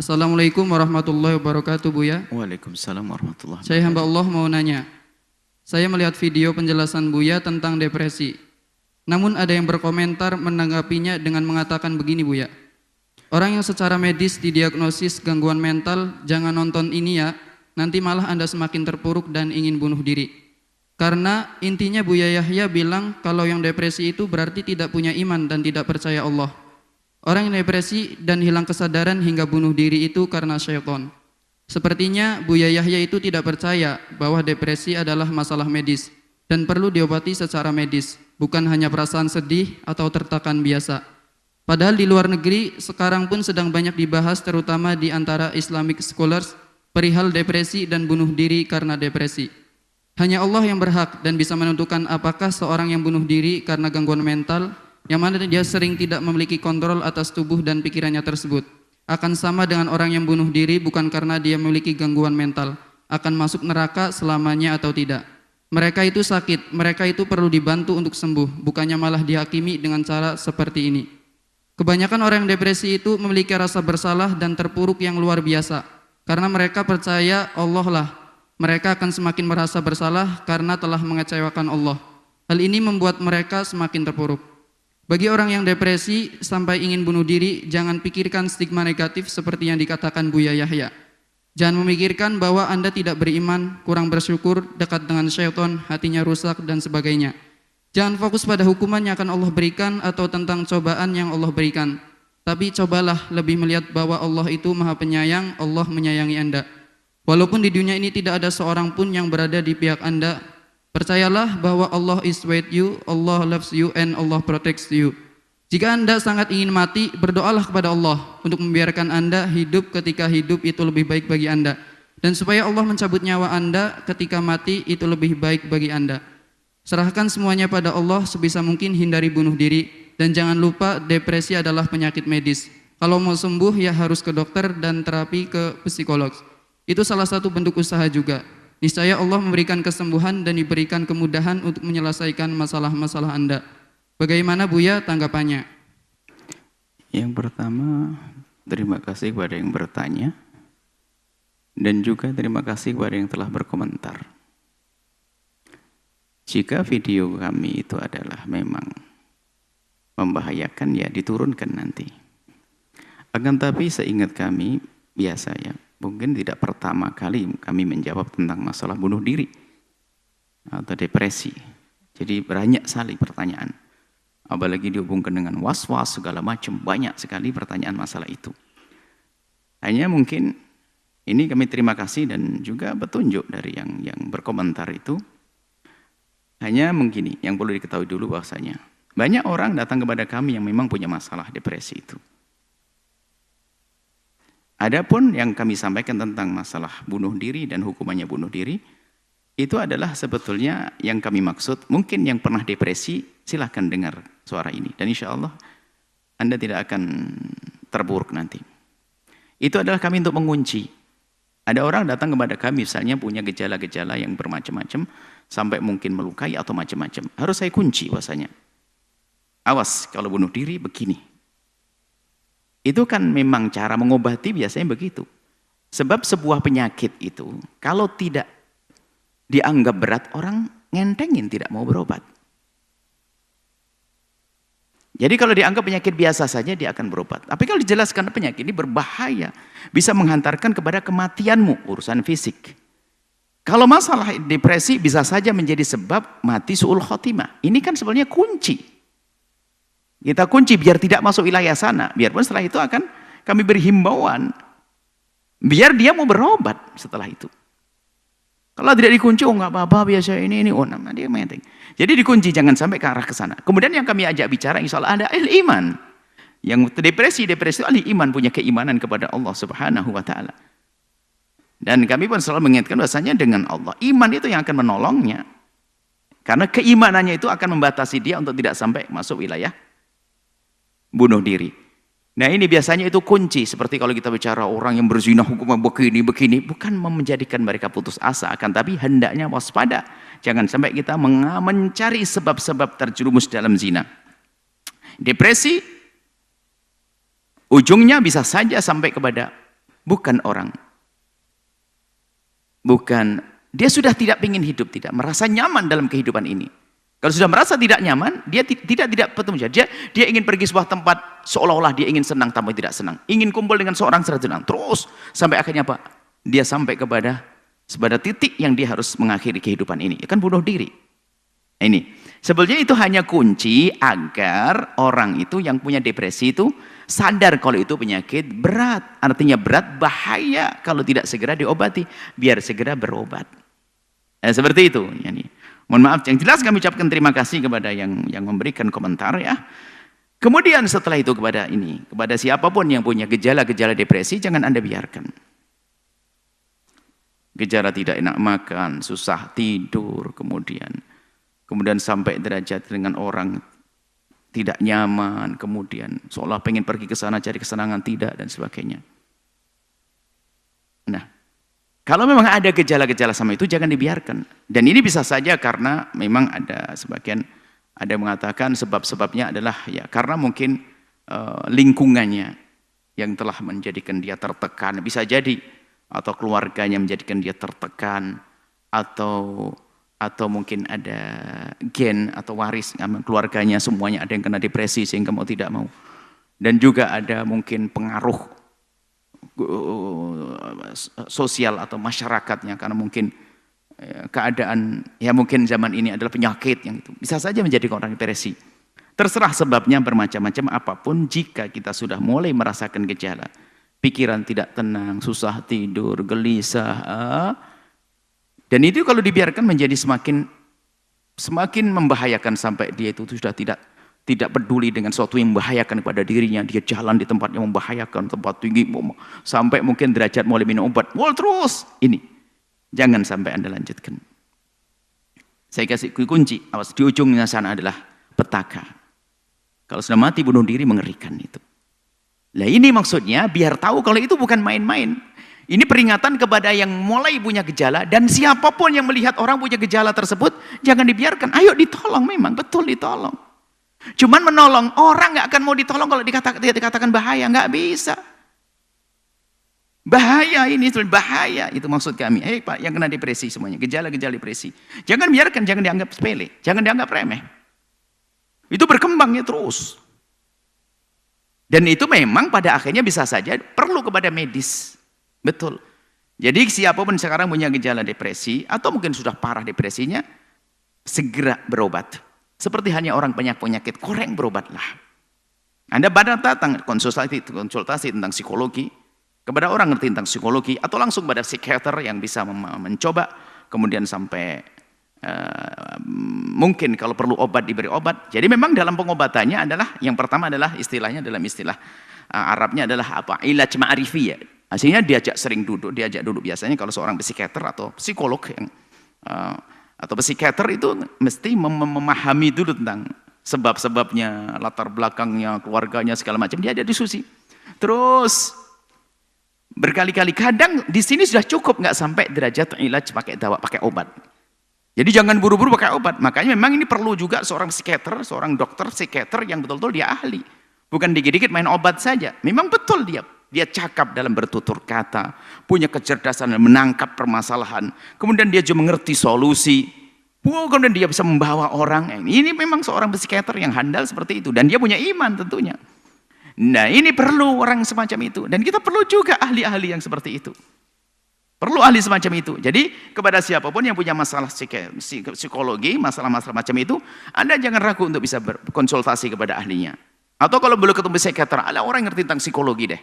Assalamualaikum warahmatullahi wabarakatuh, Buya. Waalaikumsalam warahmatullahi wabarakatuh. Saya hamba Allah mau nanya. Saya melihat video penjelasan Buya tentang depresi. Namun ada yang berkomentar menanggapinya dengan mengatakan begini, Buya. Orang yang secara medis didiagnosis gangguan mental, jangan nonton ini ya, nanti malah Anda semakin terpuruk dan ingin bunuh diri. Karena intinya Buya Yahya bilang kalau yang depresi itu berarti tidak punya iman dan tidak percaya Allah. Orang yang depresi dan hilang kesadaran hingga bunuh diri itu karena syaitan. Sepertinya Buya Yahya itu tidak percaya bahwa depresi adalah masalah medis dan perlu diobati secara medis, bukan hanya perasaan sedih atau tertekan biasa. Padahal di luar negeri sekarang pun sedang banyak dibahas, terutama di antara Islamic scholars, perihal depresi dan bunuh diri karena depresi. Hanya Allah yang berhak dan bisa menentukan apakah seorang yang bunuh diri karena gangguan mental, yang mana dia sering tidak memiliki kontrol atas tubuh dan pikirannya tersebut, akan sama dengan orang yang bunuh diri bukan karena dia memiliki gangguan mental, akan masuk neraka selamanya atau tidak. Mereka itu sakit, mereka itu perlu dibantu untuk sembuh, bukannya malah dihakimi dengan cara seperti ini. Kebanyakan orang yang depresi itu memiliki rasa bersalah dan terpuruk yang luar biasa, karena mereka percaya Allah lah. Mereka akan semakin merasa bersalah karena telah mengecewakan Allah. Hal ini membuat mereka semakin terpuruk. Bagi orang yang depresi sampai ingin bunuh diri, jangan pikirkan stigma negatif seperti yang dikatakan Buya Yahya. Jangan memikirkan bahwa Anda tidak beriman, kurang bersyukur, dekat dengan syaitan, hatinya rusak, dan sebagainya. Jangan fokus pada hukuman yang akan Allah berikan atau tentang cobaan yang Allah berikan. Tapi cobalah lebih melihat bahwa Allah itu Maha Penyayang, Allah menyayangi Anda. Walaupun di dunia ini tidak ada seorang pun yang berada di pihak Anda, percayalah bahwa Allah is with you, Allah loves you, and Allah protects you. Jika Anda sangat ingin mati, berdoalah kepada Allah untuk membiarkan Anda hidup ketika hidup itu lebih baik bagi Anda. Dan supaya Allah mencabut nyawa Anda ketika mati itu lebih baik bagi Anda. Serahkan semuanya pada Allah, sebisa mungkin hindari bunuh diri. Dan jangan lupa depresi adalah penyakit medis. Kalau mau sembuh ya harus ke dokter dan terapi ke psikolog. Itu salah satu bentuk usaha juga. Niscaya Allah memberikan kesembuhan dan diberikan kemudahan untuk menyelesaikan masalah-masalah Anda. Bagaimana Buya tanggapannya? Yang pertama, terima kasih kepada yang bertanya. Dan juga terima kasih kepada yang telah berkomentar. Jika video kami itu adalah memang membahayakan, ya diturunkan nanti. Akan tapi seingat kami, biasa ya, mungkin tidak pertama kali kami menjawab tentang masalah bunuh diri atau depresi. Jadi banyak sekali pertanyaan. Apalagi dihubungkan dengan was-was segala macam, banyak sekali pertanyaan masalah itu. Hanya mungkin ini kami terima kasih dan juga petunjuk dari yang berkomentar itu. Hanya mungkin yang perlu diketahui dulu bahwasanya banyak orang datang kepada kami yang memang punya masalah depresi itu. Adapun yang kami sampaikan tentang masalah bunuh diri dan hukumannya bunuh diri, itu adalah sebetulnya yang kami maksud. Mungkin yang pernah depresi, silahkan dengar suara ini. Dan insya Allah Anda tidak akan terpuruk nanti. Itu adalah kami untuk mengunci. Ada orang datang kepada kami misalnya punya gejala-gejala yang bermacam-macam, sampai mungkin melukai atau macam-macam. Harus saya kunci bahasanya. Awas kalau bunuh diri begini. Itu kan memang cara mengobati biasanya begitu. Sebab sebuah penyakit itu kalau tidak dianggap berat, orang ngentengin, tidak mau berobat. Jadi kalau dianggap penyakit biasa saja dia akan berobat. Tapi kalau dijelaskan penyakit ini berbahaya, bisa menghantarkan kepada kematianmu, urusan fisik. Kalau masalah depresi bisa saja menjadi sebab mati su'ul khotimah. Ini kan sebenarnya kunci. Kita kunci biar tidak masuk wilayah sana. Biarpun setelah itu akan kami beri himbauan. Biar dia mau berobat setelah itu. Kalau tidak dikunci, oh nggak apa-apa biasa ini, oh nama dia menteng. Jadi dikunci, jangan sampai ke arah ke sana. Kemudian yang kami ajak bicara, insya Allah ada ahli iman. Yang depresi itu ahli iman, punya keimanan kepada Allah Subhanahu wa Ta'ala. Dan kami pun selalu mengingatkan bahasanya dengan Allah, iman itu yang akan menolongnya. Karena keimanannya itu akan membatasi dia untuk tidak sampai masuk wilayah bunuh diri. Nah ini biasanya itu kunci, seperti kalau kita bicara orang yang berzina hukumnya begini, bukan menjadikan mereka putus asa, akan tapi hendaknya waspada. Jangan sampai kita mencari sebab-sebab terjerumus dalam zina. Depresi, ujungnya bisa saja sampai kepada bukan orang. Bukan, dia sudah tidak ingin hidup, tidak merasa nyaman dalam kehidupan ini. Kalau sudah merasa tidak nyaman, dia tidak bertemu. Dia ingin pergi sebuah tempat seolah-olah dia ingin senang tapi tidak senang. Ingin kumpul dengan seorang senang. Terus sampai akhirnya apa? Dia sampai kepada titik yang dia harus mengakhiri kehidupan ini. Ya kan bunuh diri. Ini sebenarnya itu hanya kunci agar orang itu yang punya depresi itu sadar kalau itu penyakit berat. Artinya berat, bahaya kalau tidak segera diobati. Biar segera berobat. Seperti itu. Mohon maaf, yang jelas kami ucapkan terima kasih kepada yang memberikan komentar ya. Kemudian setelah itu kepada siapapun yang punya gejala-gejala depresi, jangan Anda biarkan. Gejala tidak enak makan, susah tidur, kemudian sampai derajat dengan orang tidak nyaman, kemudian seolah pengen pergi ke sana cari kesenangan, tidak, dan sebagainya. Nah, kalau memang ada gejala-gejala sama itu, jangan dibiarkan. Dan ini bisa saja karena memang ada yang mengatakan sebab-sebabnya adalah ya karena mungkin lingkungannya yang telah menjadikan dia tertekan. Bisa jadi, atau keluarganya menjadikan dia tertekan, atau mungkin ada gen atau waris keluarganya semuanya ada yang kena depresi sehingga mau tidak mau. Dan juga ada mungkin pengaruh sosial atau masyarakatnya, karena mungkin keadaan ya mungkin zaman ini adalah penyakit yang itu bisa saja menjadi orang depresi. Terserah sebabnya bermacam-macam apapun, jika kita sudah mulai merasakan gejala pikiran tidak tenang, susah tidur, gelisah, dan itu kalau dibiarkan menjadi semakin membahayakan sampai dia itu sudah tidak peduli dengan sesuatu yang membahayakan kepada dirinya. Dia jalan di tempat yang membahayakan, tempat tinggi, sampai mungkin derajat mulai minum obat. Terus ini jangan sampai Anda lanjutkan. Saya kasih kunci, awas, di ujungnya sana adalah petaka. Kalau sudah mati bunuh diri mengerikan itu. Nah ini maksudnya biar tahu kalau itu bukan main-main. Ini peringatan kepada yang mulai punya gejala, dan siapapun yang melihat orang punya gejala tersebut jangan dibiarkan. Ayo ditolong, memang betul ditolong. Cuman menolong orang nggak akan mau ditolong kalau dikatakan bahaya, nggak bisa. Bahaya ini, bahaya itu maksud kami. Pak, yang kena depresi semuanya, gejala-gejala depresi, jangan biarkan, jangan dianggap sepele, jangan dianggap remeh. Itu berkembangnya terus. Dan itu memang pada akhirnya bisa saja perlu kepada medis. Betul. Jadi siapapun sekarang punya gejala depresi atau mungkin sudah parah depresinya, segera berobat. Seperti hanya orang penyakit koreng, berobatlah. Anda datang konsultasi tentang psikologi kepada orang ngerti tentang psikologi, atau langsung pada psikiater yang bisa mencoba, kemudian sampai mungkin kalau perlu obat diberi obat. Jadi memang dalam pengobatannya adalah yang pertama adalah istilahnya dalam istilah Arabnya adalah apa? Ilaj ma'rifiyah. Hasilnya diajak duduk biasanya kalau seorang psikiater atau psikolog yang atau psikiater itu mesti memahami dulu tentang sebab-sebabnya, latar belakangnya, keluarganya, segala macam. Dia ada diskusi. Terus berkali-kali, kadang di sini sudah cukup, nggak sampai derajat ilaj pakai obat. Jadi jangan buru-buru pakai obat. Makanya memang ini perlu juga seorang psikiater, seorang dokter psikiater yang betul-betul dia ahli. Bukan dikit-dikit main obat saja. Memang betul dia cakap dalam bertutur kata, punya kecerdasan dan menangkap permasalahan. Kemudian dia juga mengerti solusi. Kemudian dia bisa membawa orang. Ini memang seorang psikiater yang handal seperti itu. Dan dia punya iman tentunya. Nah ini perlu orang semacam itu. Dan kita perlu juga ahli-ahli yang seperti itu. Perlu ahli semacam itu. Jadi kepada siapapun yang punya masalah psikologi, masalah-masalah macam itu, Anda jangan ragu untuk bisa berkonsultasi kepada ahlinya. Atau kalau belum ketemu psikiater, ada orang yang ngerti tentang psikologi deh.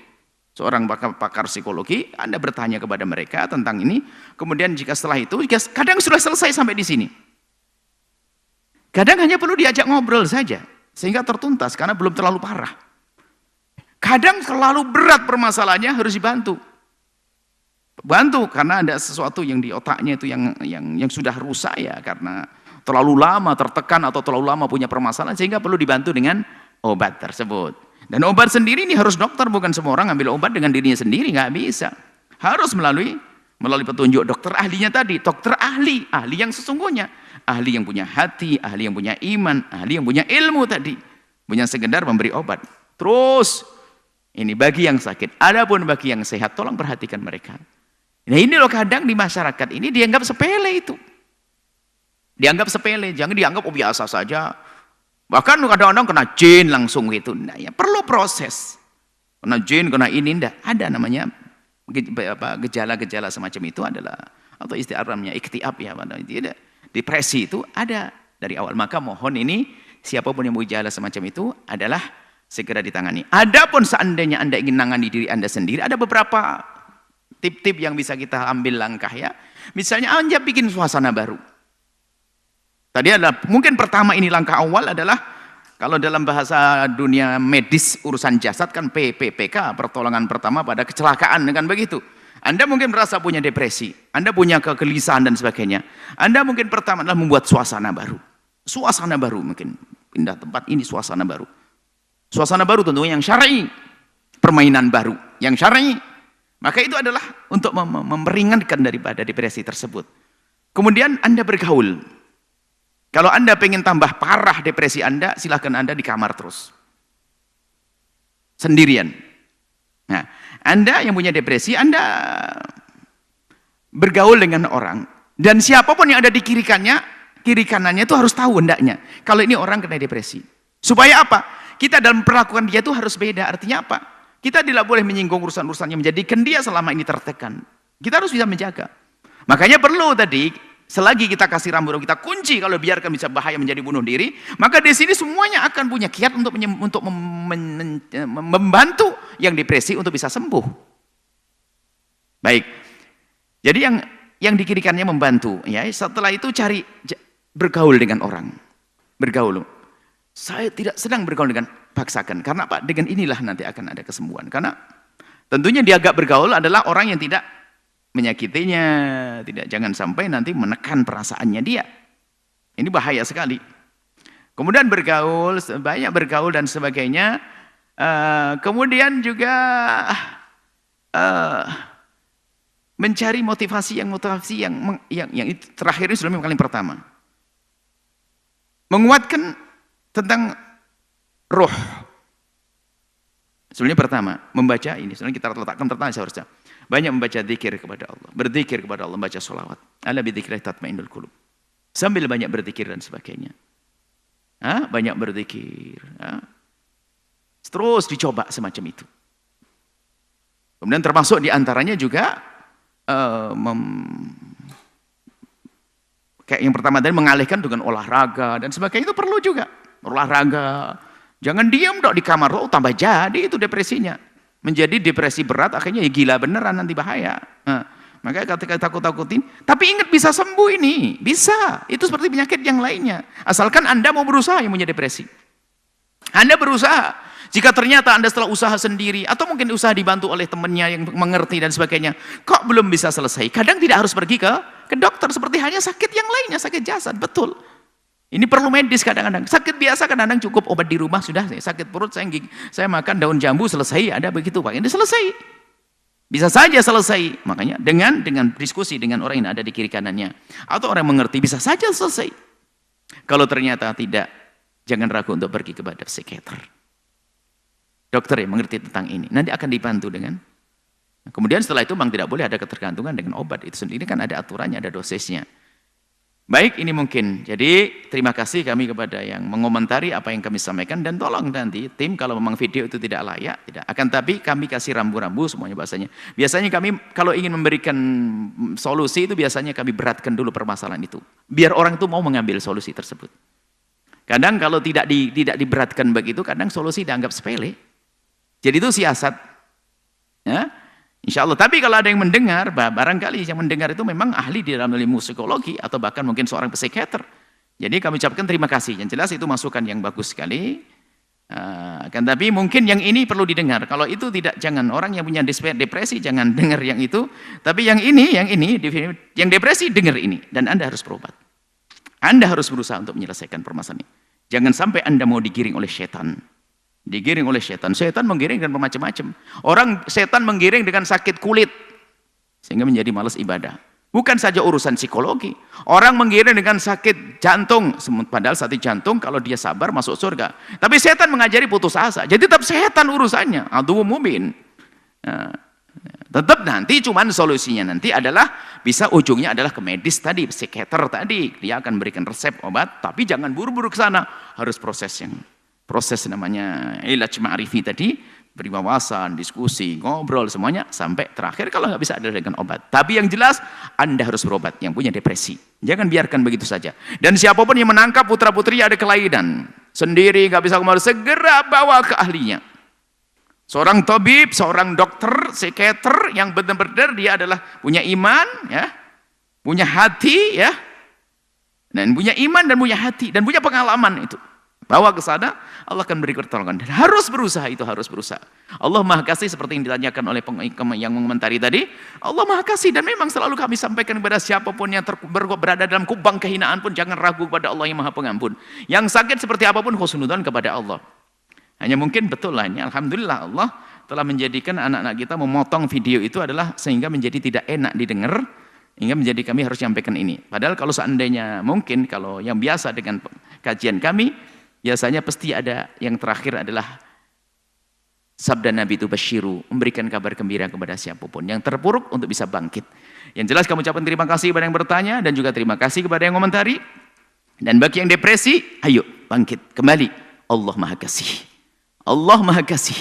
Seorang pakar psikologi, Anda bertanya kepada mereka tentang ini. Kemudian jika setelah itu, kadang sudah selesai sampai di sini. Kadang hanya perlu diajak ngobrol saja, sehingga tertuntas karena belum terlalu parah. Kadang terlalu berat permasalahannya, harus dibantu. Bantu karena ada sesuatu yang di otaknya itu yang sudah rusak ya, karena terlalu lama tertekan atau terlalu lama punya permasalahan, sehingga perlu dibantu dengan obat tersebut. Dan obat sendiri ini harus dokter, bukan semua orang ambil obat dengan dirinya sendiri, nggak bisa. Harus melalui petunjuk dokter ahlinya tadi, dokter ahli yang sesungguhnya, ahli yang punya hati, ahli yang punya iman, ahli yang punya ilmu tadi, punya sekedar memberi obat. Terus Ini bagi yang sakit. Adapun bagi yang sehat, tolong perhatikan mereka. Nah ini loh kadang di masyarakat ini dianggap sepele itu. Dianggap sepele, jangan dianggap biasa saja. Bahkan kadang-kadang kena jin langsung gitu. Nah ya perlu proses. Kena jin, kena ini, enggak. Ada namanya gejala-gejala semacam itu adalah, atau istilahnya iktiab ya, depresi itu ada dari awal. Maka mohon ini, siapapun yang bergejala semacam itu adalah segera ditangani. Adapun seandainya Anda ingin menangani diri Anda sendiri, ada beberapa tip-tip yang bisa kita ambil langkah ya. Misalnya Anda bikin suasana baru. Tadi adalah, mungkin pertama ini langkah awal adalah, kalau dalam bahasa dunia medis urusan jasad kan PPK, pertolongan pertama pada kecelakaan, kan begitu. Anda mungkin merasa punya depresi, Anda punya kegelisahan dan sebagainya. Anda mungkin pertama adalah membuat suasana baru. Suasana baru mungkin, pindah tempat ini suasana baru. Suasana baru tentunya yang syar'i, permainan baru yang syar'i. Maka itu adalah untuk memperingankan daripada depresi tersebut. Kemudian Anda bergaul. Kalau Anda pengen tambah parah depresi Anda, silahkan Anda di kamar terus. Sendirian. Nah, Anda yang punya depresi, Anda bergaul dengan orang. Dan siapapun yang ada di kiri kanannya itu harus tahu hendaknya. Kalau ini orang kena depresi. Supaya apa? Kita dalam perlakuan dia itu harus beda. Artinya apa? Kita tidak boleh menyinggung urusan-urusan yang menjadikan dia selama ini tertekan. Kita harus bisa menjaga. Makanya perlu tadi, selagi kita kasih rambu, kita kunci, kalau biarkan bisa bahaya menjadi bunuh diri, maka di sini semuanya akan punya kiat untuk membantu yang depresi untuk bisa sembuh. Baik. Jadi yang dikirikannya membantu, ya. Setelah itu cari bergaul dengan orang. Bergaul. Saya tidak sedang bergaul dengan paksakan. Karena apa? Dengan inilah nanti akan ada kesembuhan. Karena tentunya diajak bergaul adalah orang yang tidak menyakitinya, jangan sampai nanti menekan perasaannya dia. Ini bahaya sekali. Kemudian bergaul, banyak bergaul dan sebagainya. Kemudian juga mencari motivasi yang itu terakhir ini sudah paling pertama. Menguatkan tentang roh. Sebenarnya pertama, membaca ini. Sebenarnya kita letakkan pertama seharusnya. Banyak membaca zikir kepada Allah. Berzikir kepada Allah, membaca sholawat. Ala bidzikri tatmainnul qulub. Sambil banyak berzikir dan sebagainya. Banyak berzikir. Terus dicoba semacam itu. Kemudian termasuk diantaranya juga, kayak yang pertama tadi mengalihkan dengan olahraga dan sebagainya, itu perlu juga. Olahraga. Jangan diam dok di kamar, tambah jadi itu depresinya. Menjadi depresi berat, akhirnya ya gila beneran, nanti bahaya. Makanya ketika takut-takutin, tapi ingat bisa sembuh ini, bisa. Itu seperti penyakit yang lainnya. Asalkan Anda mau berusaha yang punya depresi. Anda berusaha. Jika ternyata Anda setelah usaha sendiri, atau mungkin usaha dibantu oleh temannya yang mengerti dan sebagainya, kok belum bisa selesai? Kadang tidak harus pergi ke dokter, seperti hanya sakit yang lainnya, sakit jasad, betul. Ini perlu medis kadang-kadang. Sakit biasa kadang-kadang cukup obat di rumah sudah. Sakit perut saya makan daun jambu selesai, ada begitu Pak. Ini selesai. Bisa saja selesai. Makanya dengan diskusi dengan orang yang ada di kiri kanannya atau orang yang mengerti bisa saja selesai. Kalau ternyata tidak, jangan ragu untuk pergi kepada psikiater. Dokter yang mengerti tentang ini. Nanti akan dibantu dengan. Kemudian setelah itu memang tidak boleh ada ketergantungan dengan obat itu sendiri, kan ada aturannya, ada dosisnya. Baik, ini mungkin. Jadi terima kasih kami kepada yang mengomentari apa yang kami sampaikan, dan tolong nanti tim kalau memang video itu tidak layak, tidak akan, tapi kami kasih rambu-rambu semuanya bahasanya. Biasanya kami kalau ingin memberikan solusi itu biasanya kami beratkan dulu permasalahan itu, biar orang itu mau mengambil solusi tersebut. Kadang kalau tidak diberatkan begitu, kadang solusi dianggap sepele. Jadi itu siasat. Ya. Insya Allah. Tapi kalau ada yang mendengar, barangkali yang mendengar itu memang ahli di dalam ilmu psikologi atau bahkan mungkin seorang psikiater. Jadi kami ucapkan terima kasih. Yang jelas itu masukan yang bagus sekali. Tapi mungkin yang ini perlu didengar. Kalau itu tidak, jangan. Orang yang punya depresi jangan dengar yang itu. Tapi yang depresi dengar ini, dan Anda harus berobat. Anda harus berusaha untuk menyelesaikan permasalahan ini. Jangan sampai Anda mau digiring oleh setan. Digiring oleh setan. Setan menggiring dengan macam-macam. Setan menggiring dengan sakit kulit sehingga menjadi malas ibadah. Bukan saja urusan psikologi. Orang mengira dengan sakit jantung, padahal sakit jantung kalau dia sabar masuk surga. Tapi setan mengajari putus asa. Jadi tetap setan urusannya. Aduh mubin. Nah, tetap nanti cuman solusinya nanti adalah bisa ujungnya adalah ke medis tadi, psikiater tadi. Dia akan berikan resep obat, tapi jangan buru-buru ke sana. Harus proses namanya ilaj ma'rifi tadi. Beri wawasan, diskusi, ngobrol semuanya sampai terakhir kalau nggak bisa adalah dengan obat. Tapi yang jelas Anda harus berobat yang punya depresi. Jangan biarkan begitu saja. Dan siapapun yang menangkap putra-putri ada kelainan sendiri nggak bisa kembali, segera bawa ke ahlinya. Seorang tabib, seorang dokter, psikiater yang benar-benar dia adalah punya iman, ya, punya hati, ya, dan punya iman dan punya hati dan punya pengalaman itu. Bawa ke sana, Allah akan beri pertolongan. Dan harus berusaha, itu harus berusaha. Allah Maha Kasih seperti yang ditanyakan oleh yang mengomentari tadi. Allah Maha Kasih dan memang selalu kami sampaikan kepada siapapun yang berada dalam kubang kehinaan pun jangan ragu kepada Allah yang Maha Pengampun. Yang sakit seperti apapun husnudzon kepada Allah. Hanya mungkin betul lah ini, alhamdulillah Allah telah menjadikan anak-anak kita memotong video itu adalah sehingga menjadi tidak enak didengar. Hingga menjadi kami harus sampaikan ini. Padahal kalau seandainya mungkin kalau yang biasa dengan kajian kami biasanya pasti ada yang terakhir adalah sabda Nabi itu basyiru, memberikan kabar gembira kepada siapapun yang terpuruk untuk bisa bangkit. Yang jelas kami ucapkan terima kasih kepada yang bertanya dan juga terima kasih kepada yang komentari. Dan bagi yang depresi, ayo bangkit kembali. Allah Maha Kasih. Allah Maha Kasih.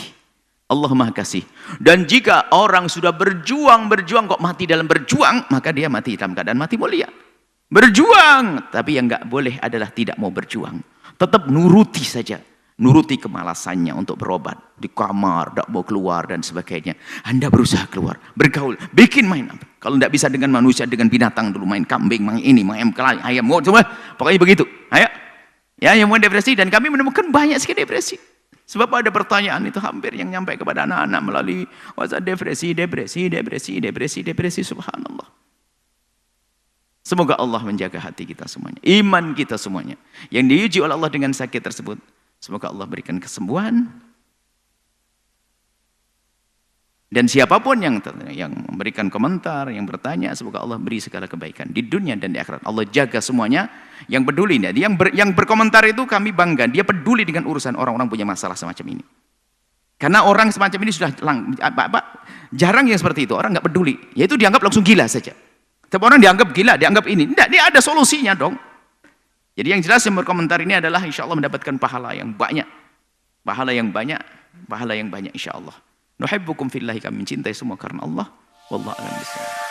Allah Maha Kasih. Dan jika orang sudah berjuang kok mati dalam berjuang, maka dia mati dalam keadaan mati mulia. Berjuang, tapi yang nggak boleh adalah tidak mau berjuang. Tetap nuruti saja, nuruti kemalasannya untuk berobat di kamar, tidak mau keluar dan sebagainya. Anda berusaha keluar, bergaul, bikin main. Kalau tidak bisa dengan manusia, dengan binatang dulu, main kambing, main ini, main ayam, coba, pokoknya begitu. Ayo, ya yang mau depresi dan kami menemukan banyak sekali depresi. Sebab ada pertanyaan itu hampir yang nyampe kepada anak-anak melalui WhatsApp depresi, subhanallah. Semoga Allah menjaga hati kita semuanya, iman kita semuanya. Yang diuji oleh Allah dengan sakit tersebut, semoga Allah berikan kesembuhan. Dan siapapun yang memberikan komentar, yang bertanya, semoga Allah beri segala kebaikan di dunia dan di akhirat. Allah jaga semuanya. Yang peduli, yang berkomentar itu kami bangga. Dia peduli dengan urusan orang-orang punya masalah semacam ini. Karena orang semacam ini sudah jarang yang seperti itu. Orang nggak peduli, yaitu dianggap langsung gila saja. Setiap orang dianggap gila, dianggap ini. Tidak, dia ada solusinya dong. Jadi yang jelas yang berkomentar ini adalah insya Allah mendapatkan pahala yang banyak. Pahala yang banyak insya Allah. Nuhibbukum fillahi, kami mencintai semua karena Allah. Wallahu a'lam bishawab.